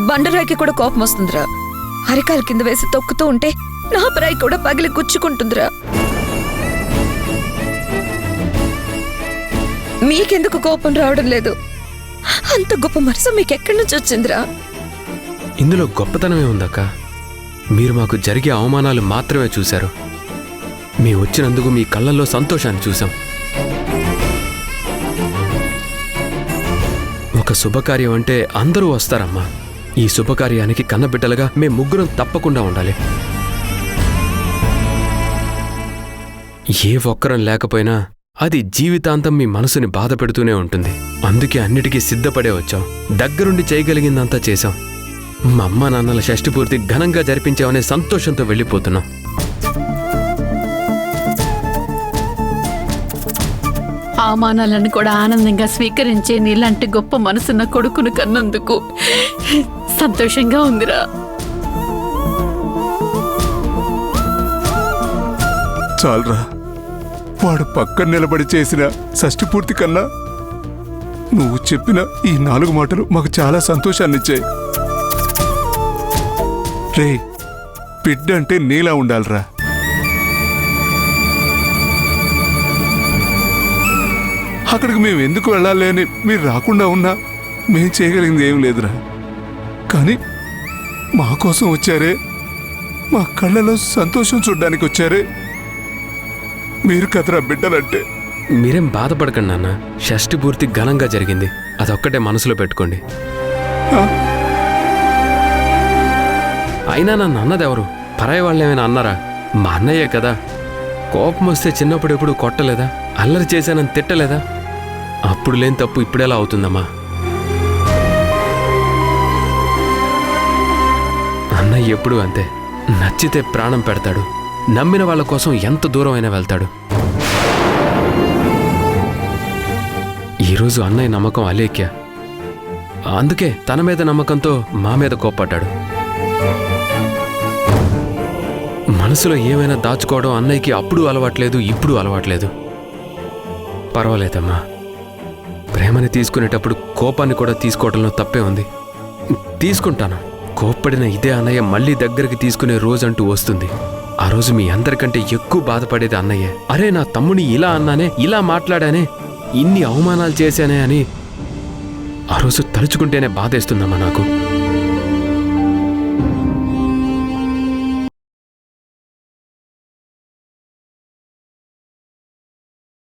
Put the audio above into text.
బండరాయికి కూడా కోపం వస్తుందిరా. అరికాల కింద వేసి తొక్కుతూ ఉంటే నా పరాయి కూడా పగిలి గుచ్చుకుంటుందిరా. మీకెందుకు కోపం రావడం లేదు? అంత గొప్ప మనసు మీకెక్కడి నుంచి వచ్చిందిరా? ఇందులో గొప్పతనమే ఉందక్క. మీరు మాకు జరిగే అవమానాలు మాత్రమే చూశారు. మీ వచ్చినందుకు మీ కళ్ళల్లో సంతోషాన్ని చూసాం. ఒక శుభకార్యం అంటే అందరూ వస్తారమ్మా. ఈ శుభకార్యానికి కన్నబిడ్డలుగా మేం ముగ్గురం తప్పకుండా ఉండాలి. ఏ ఒక్కరం లేకపోయినా అది జీవితాంతం మీ మనసుని బాధ పెడుతూనే ఉంటుంది. అందుకే అన్నిటికీ సిద్ధపడే వచ్చాం. దగ్గరుండి చేయగలిగిందంతా చేశాం. మా అమ్మా నాన్నల షష్ఠి పూర్తి ఘనంగా జరిపించామనే సంతోషంతో వెళ్ళిపోతున్నాం. అవమానాలను కూడా ఆనందంగా స్వీకరించే నీలాంటి గొప్ప మనసున్న కొడుకును కన్నందుకు సంతోషంగా ఉందిరా. చాలరా, వాడు పక్కన నిలబడి చేసిన షష్ఠి పూర్తి కన్నా నువ్వు చెప్పిన ఈ 4 మాటలు మాకు చాలా సంతోషాన్నిచ్చాయి. రే, బిడ్డ అంటే నీలా ఉండాలిరా. అక్కడికి మేము ఎందుకు వెళ్ళాలి అని మీరు రాకుండా ఉన్నా మేం చేయగలిగింది ఏం లేదురా. కానీ మా కోసం వచ్చారే, మా కళ్ళలో సంతోషం చూడ్డానికి వచ్చారే, మీరు కదరా బిడ్డలంటే. మీరేం బాధపడకండి నాన్న. షష్ఠి పూర్తి ఘనంగా జరిగింది. అదొక్కటే మనసులో పెట్టుకోండి. అయినా నన్ను అన్నదెవరు? పరాయి వాళ్ళేమైనా అన్నారా? మా అన్నయ్యే కదా. కోపం వస్తే చిన్నప్పుడు ఎప్పుడు కొట్టలేదా? అల్లరి చేశానని తిట్టలేదా? అప్పుడు లేని తప్పు ఇప్పుడెలా అవుతుందమ్మా? అన్నయ్య ఎప్పుడూ అంతే. నచ్చితే ప్రాణం పెడతాడు. నమ్మిన వాళ్ళ కోసం ఎంత దూరం అయినా వెళ్తాడు. ఈరోజు అన్నయ్య నమ్మకం అలేఖ్య. అందుకే తన మీద నమ్మకంతో మా మీద కోప్పడ్డాడు. మనసులో ఏమైనా దాచుకోవడం అన్నయ్యకి అప్పుడు అలవాట్లేదు, ఇప్పుడు అలవాట్లేదు. పర్వాలేదమ్మా. ప్రేమని తీసుకునేటప్పుడు కోపాన్ని కూడా తీసుకోవడంలో తప్పే ఉంది. తీసుకుంటాను. కోప్పడిన ఇదే అన్నయ్య మళ్ళీ దగ్గరికి తీసుకునే రోజంటూ వస్తుంది. ఆ రోజు మీ అందరికంటే ఎక్కువ బాధపడేది అన్నయ్యే. అరే, నా తమ్ముని ఇలా అన్నానే, ఇలా మాట్లాడానే, ఇన్ని అవమానాలు చేశానే అని ఆ రోజు తలుచుకుంటేనే బాధేస్తుందమ్మా నాకు.